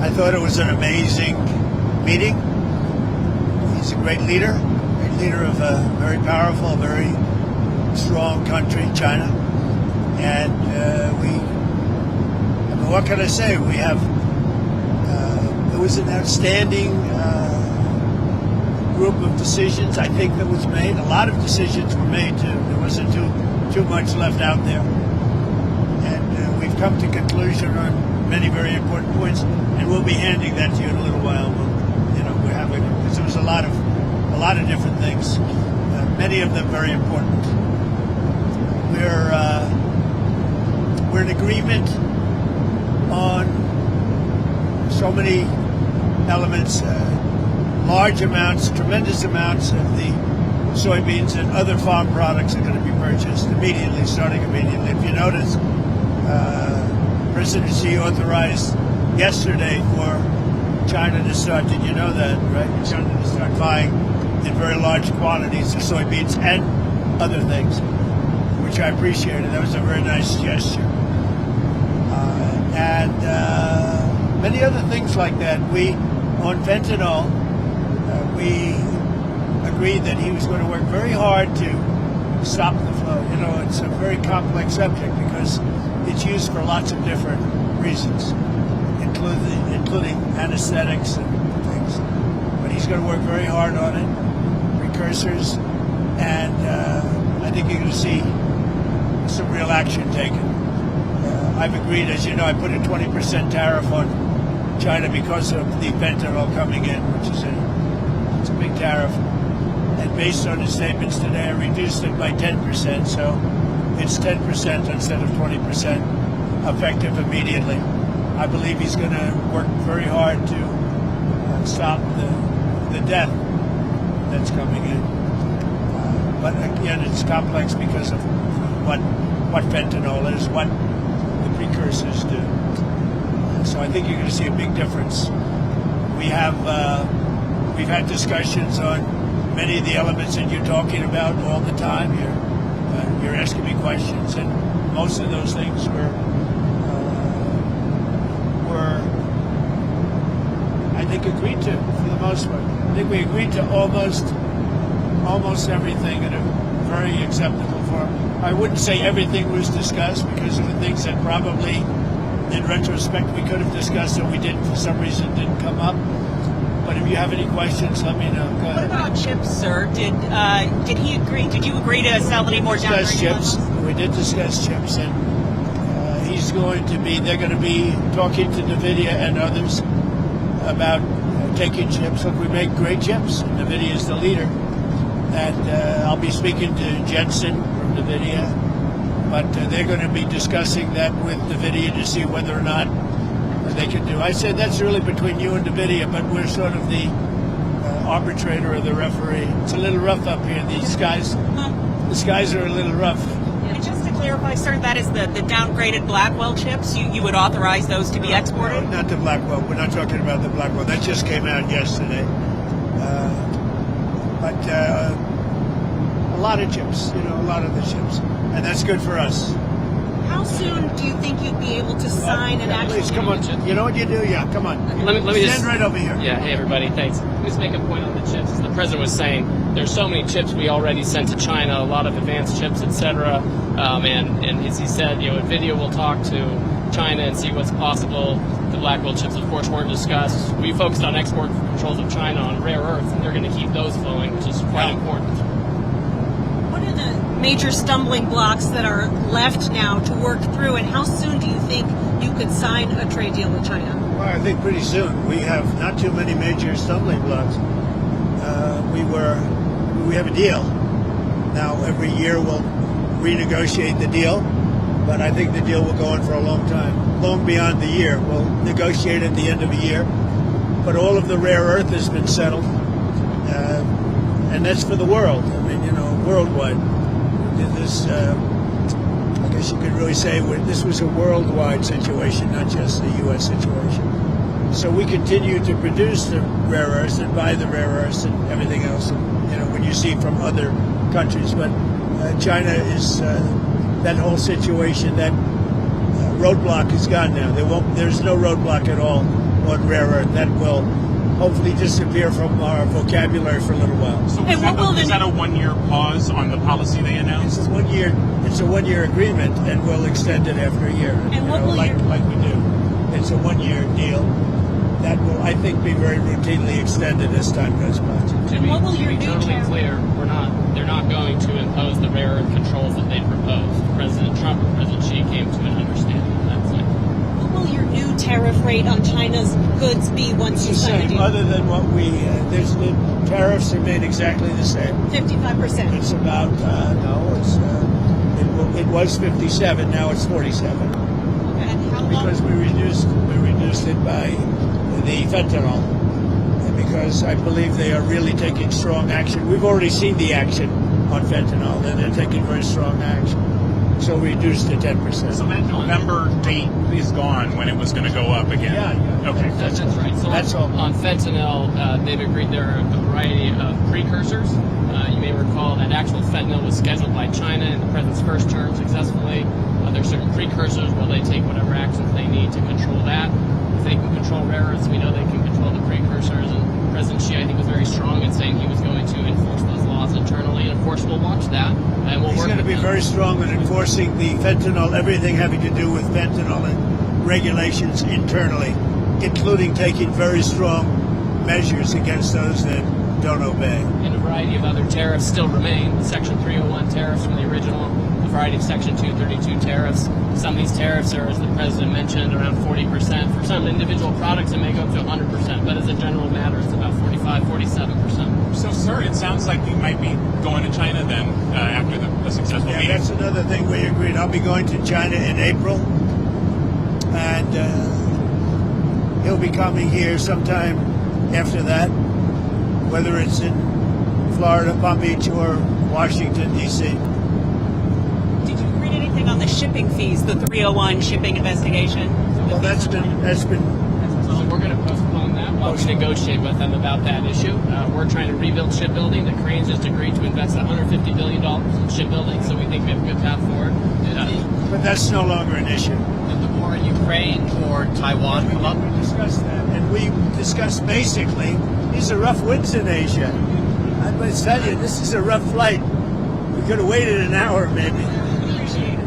I thought it was an amazing meeting. He's a great leader of a very powerful, very strong country, China. And what can I say? We have, it was an outstanding group of decisions, I think, that was made. A lot of decisions were made, too. There wasn't too much left out there. And we've come to conclusion on many very important points, and we'll be handing that to you in a little while. We're having, because there was a lot of different things, many of them very important. We're in agreement on so many elements, large amounts, tremendous amounts of the soybeans and other farm products are going to be purchased immediately, starting immediately. If you notice, President Xi authorized yesterday for China to start, did you know that, right? China to start buying in very large quantities of soybeans and other things, which I appreciated. That was a very nice gesture. And many other things like that. On fentanyl, we agreed that he was going to work very hard to stop the flow. You know, it's a very complex subject because it's used for lots of different reasons, including anesthetics and things. But he's going to work very hard on it, precursors, and I think you're going to see some real action taken. I've agreed, as you know, I put a 20% tariff on China because of the fentanyl coming in, which is it's a big tariff. And based on his statements today, I reduced it by 10%, so it's 10% instead of 20%, effective immediately. I believe he's going to work very hard to stop the death that's coming in. But again, it's complex because of what fentanyl is, what the precursors do. So I think you're going to see a big difference. We've had discussions on many of the elements that you're talking about all the time. You're asking me questions, and most of those things were I think agreed to for the most part. I think we agreed to almost everything in a very acceptable form. I wouldn't say everything was discussed because there were things that probably, in retrospect, we could have discussed and we didn't, for some reason, didn't come up. But if you have any questions, let me know. Go ahead. What about chips, sir? Did he agree? Did you agree to sell any more down chips? We did discuss chips, and they're going to be talking to NVIDIA and others about taking chips. Look, we make great chips. NVIDIA is the leader. And I'll be speaking to Jensen from NVIDIA, but they're going to be discussing that with NVIDIA to see whether or not they can do. I said that's really between you and NVIDIA, but we're sort of the arbitrator or the referee. It's a little rough up here. The skies are a little rough. And just to clarify, sir, that is the downgraded Blackwell chips. You would authorize those to be exported? No, not the Blackwell. We're not talking about the Blackwell. That just came out yesterday. But a lot of chips, a lot of the chips. And that's good for us. How soon do you think you'd be able to sign an actual... Please, come on. You know what you do? Yeah, come on. Let me stand right over here. Yeah, hey, everybody, thanks. Let me just make a point on the chips. As the president was saying, there's so many chips we already sent to China, a lot of advanced chips, etc. And as he said, NVIDIA will talk to China and see what's possible. The Blackwell chips, of course, weren't discussed. We focused on export controls of China on rare earths, and they're going to keep those flowing, which is quite important. What are the major stumbling blocks that are left now to work through, and how soon do you think you could sign a trade deal with China? Well, I think pretty soon. We have not too many major stumbling blocks. We have a deal. Now, every year we'll renegotiate the deal, but I think the deal will go on for a long time, long beyond the year. We'll negotiate at the end of the year, but all of the rare earth has been settled, and that's for the world. I mean, worldwide. This, I guess you could really say this was a worldwide situation, not just the U.S. situation. So we continue to produce the rare earths and buy the rare earths and everything else, when you see from other countries. But China is that whole situation, that roadblock is gone now. There's no roadblock at all on rare earth. That will hopefully disappear from our vocabulary for a little while. So And what will is that a 1-year pause on the policy they announced? It's a 1-year agreement, and we'll extend it after a year. And what will like we do. It's a 1-year deal that will, I think, be very routinely extended as time goes by. To what will to your be new totally tariff- clear, they're not going to impose the rare earth controls that they proposed. President Trump and President Xi came to an understanding on that point. What will your new tariff rate on China's goods be once you It's the sign the same, deal? other than what the tariffs remain exactly the same. 55%. It's about it was 57, now it's 47 And how long? because we reduced it by the fentanyl, and because I believe they are really taking strong action. We've already seen the action on fentanyl, and they're taking very strong action. So we reduced to 10%. So that November date is gone when it was going to go up again. Yeah. Okay. That's right. So That's all. on fentanyl, they've agreed there are a variety of precursors. You may recall that actual fentanyl was scheduled by China in the president's first term successfully. There's certain precursors where they take whatever actions they need to control that. If they can control rare earths, we know they can control the precursors. And President Xi, I think, was very strong in saying he was going to enforce those laws internally. And of course, we'll watch that. And we'll He's work going to with be them. very strong in enforcing the fentanyl, everything having to do with fentanyl and regulations internally, including taking very strong measures against those that don't obey. And a variety of other tariffs still remain. Section 301 tariffs from the original, a variety of Section 232 tariffs. Some of these tariffs are, as the president mentioned, around 40%. For some individual products, it may go up to 100%, but as a general matter, it's about 45, 47%. So, sir, it sounds like you might be going to China then after the successful Yeah, meeting. that's another thing we agreed. I'll be going to China in April, and he'll be coming here sometime after that, whether it's in Florida, Palm Beach, or Washington, D.C. Did you read anything on the shipping fees, the 301 shipping investigation? Well, that's been So we're going to postpone that while we negotiate with them about that issue. We're trying to rebuild shipbuilding. The Cranes just agreed to invest $150 billion in shipbuilding, so we think we have a good path forward. but that's no longer an issue. Did the war in Ukraine or Taiwan come up? We discussed that, and we discussed basically these are rough winds in Asia. I must tell you, this is a rough flight. We could have waited an hour, maybe.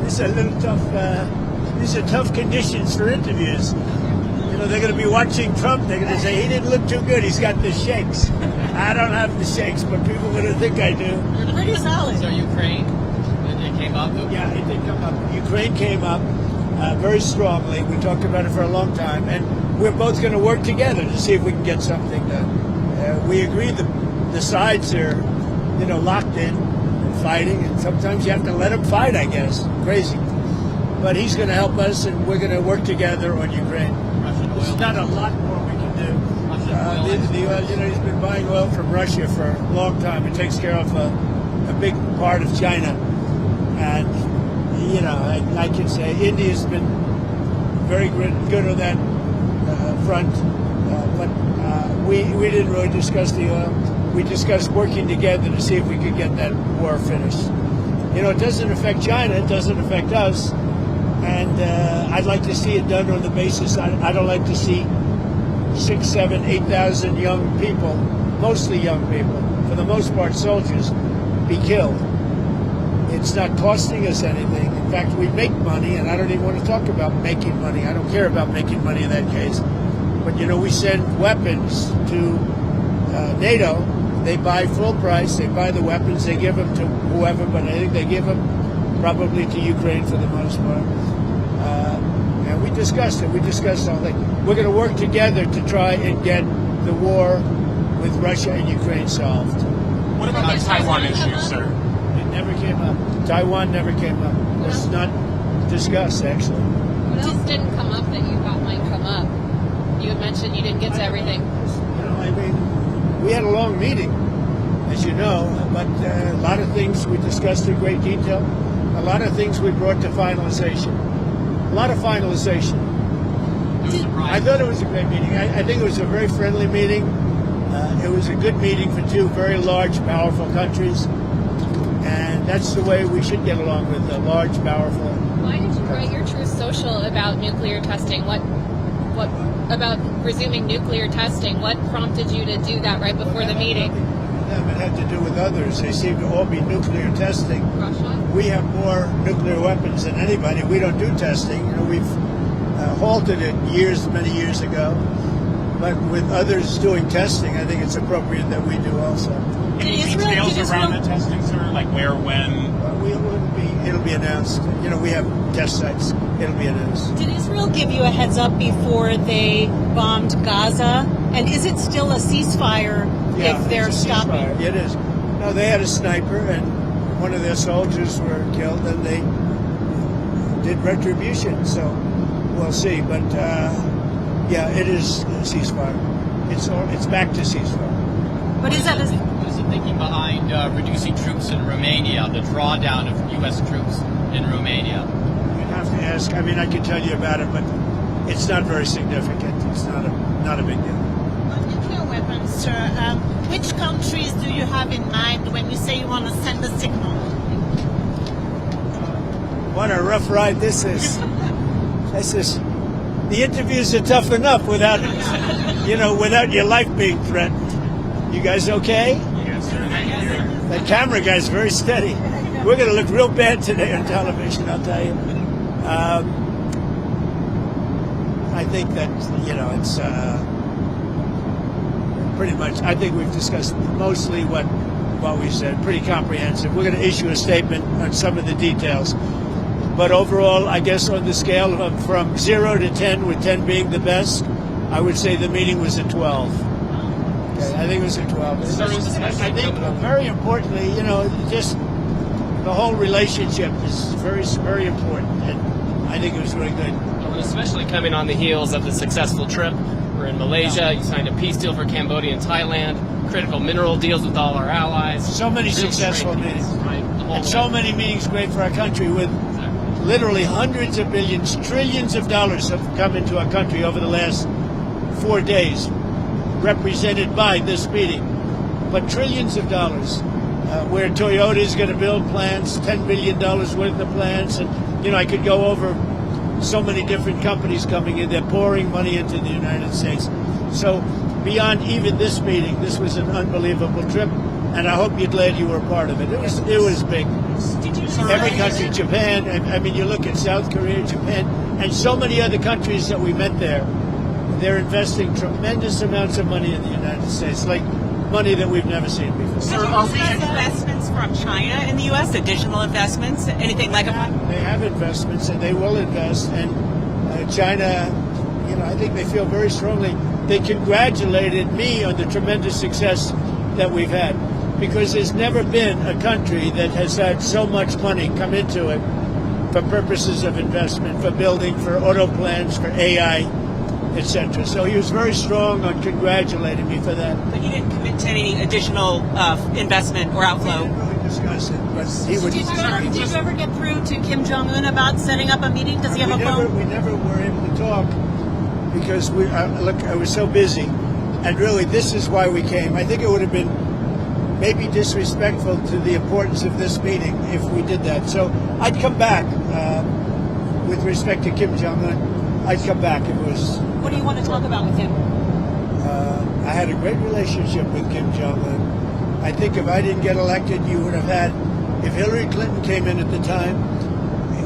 This is a little tough. These are tough conditions for interviews. You know, they're going to be watching Trump. They're going to say he didn't look too good. He's got the shakes. I don't have the shakes, but people are going to think I do. You're pretty solid. So Ukraine, it came up. Yeah, it did come up. Ukraine came up very strongly. We talked about it for a long time, and we're both going to work together to see if we can get something done. We agree the sides are, locked in and fighting, and sometimes you have to let them fight, I guess. Crazy. But he's going to help us, and we're going to work together on Ukraine. There's not a lot more we can do. The oil, he's been buying oil from Russia for a long time. It takes care of a big part of China. And, I can say India's been very good on that front. But we didn't really discuss the oil. We discussed working together to see if we could get that war finished. It doesn't affect China. It doesn't affect us. And I'd like to see it done on the basis. I don't like to see 6, 7, 8,000 young people, mostly young people, for the most part soldiers, be killed. It's not costing us anything. In fact, we make money, and I don't even want to talk about making money. I don't care about making money in that case. But, we send weapons to NATO. They buy full price. They buy the weapons. They give them to whoever, but I think they give them probably to Ukraine for the most part. And we discussed it. We discussed all that. We're going to work together to try and get the war with Russia and Ukraine solved. What about the Taiwan issue, sir? It never came up. Taiwan never came up. It was not discussed, actually. What else didn't come up that you thought might come up? You had mentioned you didn't get to everything. We had a long meeting, as you know, but a lot of things we discussed in great detail. A lot of things we brought to finalization. A lot of finalization. I thought it was a great meeting. I think it was a very friendly meeting. It was a good meeting for two very large, powerful countries. And that's the way we should get along with the large, powerful. Why did you write your Truth Social about nuclear testing? What What about resuming nuclear testing? What prompted you to do that right before the meeting? It had to do with others. They seem to all be nuclear testing. Russia? We have more nuclear weapons than anybody. We don't do testing. We've halted it many years ago. But with others doing testing, I think it's appropriate that we do also. Any Israel- details did Israel- around that testing, sir? Like where, when? It'll be announced. We have test sites. It'll be announced. Did Israel give you a heads up before they bombed Gaza? And is it still a ceasefire if they're it's a stopping? ceasefire. It is. No, they had a sniper, and one of their soldiers were killed, and they did retribution. So we'll see. But it is a ceasefire. It's back to ceasefire. But is that What is the thinking behind reducing troops in Romania, the drawdown of U.S. troops in Romania? You'd have to ask. I mean, I can tell you about it, but it's not very significant. It's not a big deal. On nuclear weapons, sir, which countries do you have in mind when you say you want to send a signal? What a rough ride this is. The interviews are tough enough without your life being threatened. You guys okay? Yes, sir. Thank you. That camera guy's very steady. We're going to look real bad today on television, I'll tell you. I think that, it's pretty much, I think we've discussed mostly what we said, pretty comprehensive. We're going to issue a statement on some of the details. But overall, I guess on the scale of from 0 to 10, with 10 being the best, I would say the meeting was a 12. Okay, I think it was a 12. I think very importantly, just the whole relationship is very, very important. And I think it was really good. And especially coming on the heels of the successful trip. We're in Malaysia. You signed a peace deal for Cambodia and Thailand. Critical mineral deals with all our allies. So many Real successful strength, meetings. right? The whole And so way. many meetings great for our country with literally hundreds of billions, trillions of dollars have come into our country over the last 4 days, represented by this meeting. But trillions of dollars, where Toyota is going to build plants, $10 billion worth of plants. And, I could go over so many different companies coming in. They're pouring money into the United States. So beyond even this meeting, this was an unbelievable trip. And I hope you're glad you were a part of it. It was big. Did you Every country, Japan, I mean, you look at South Korea, Japan, and so many other countries that we met there, they're investing tremendous amounts of money in the United States, like money that we've never seen before. Did you discuss investments from China in the U.S., additional investments, anything like that? They have investments, and they will invest. And China, I think they feel very strongly. They congratulated me on the tremendous success that we've had, because there's never been a country that has had so much money come into it for purposes of investment, for building, for auto plants, for AI, etc. So he was very strong on congratulating me for that. But you didn't commit to any additional investment or We outflow. didn't really discuss it, but he would. Did you ever get through to Kim Jong-un about setting up a meeting? Does he have a phone? We never were able to talk because I was so busy. And really, this is why we came. I think it would have been maybe disrespectful to the importance of this meeting if we did that. So I'd come back with respect to Kim Jong-un. I'd come back if it was. What do you want to talk about with him? I had a great relationship with Kim Jong-un. I think if I didn't get elected, you would have had. If Hillary Clinton came in at the time,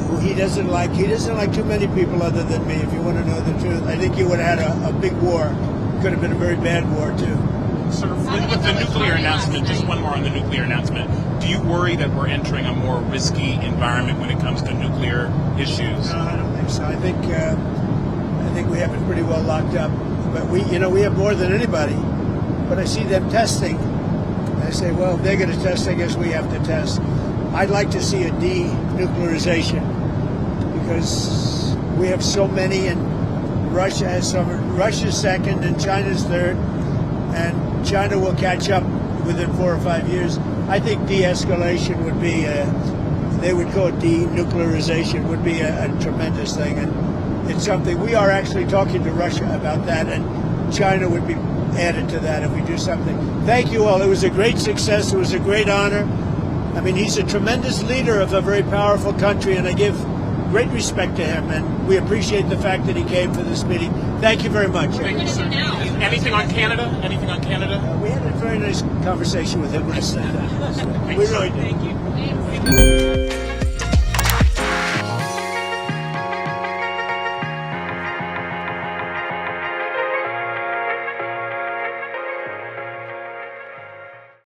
who he doesn't like too many people other than me. If you want to know the truth, I think you would have had a big war. Could have been a very bad war too. Sir, with the nuclear announcement, just one more on the nuclear announcement. Do you worry that we're entering a more risky environment when it comes to nuclear issues? No, I don't think so. I think we have it pretty well locked up. But we have more than anybody. But I see them testing. I say, well, if they're going to test, I guess we have to test. I'd like to see a denuclearization because we have so many, and Russia has some. Russia's second, and China's third, and China will catch up within 4 or 5 years. I think de-escalation would be, they would call it denuclearization, would be a tremendous thing. And it's something, we are actually talking to Russia about that, and China would be added to that if we do something. Thank you all. It was a great success. It was a great honor. I mean, he's a tremendous leader of a very powerful country, and I give great respect to him, and we appreciate the fact that he came for this meeting. Thank you very much. Thank you, sir. Anything on Canada? Anything on Canada? We had a very nice conversation with him last night. We really did. Thank you.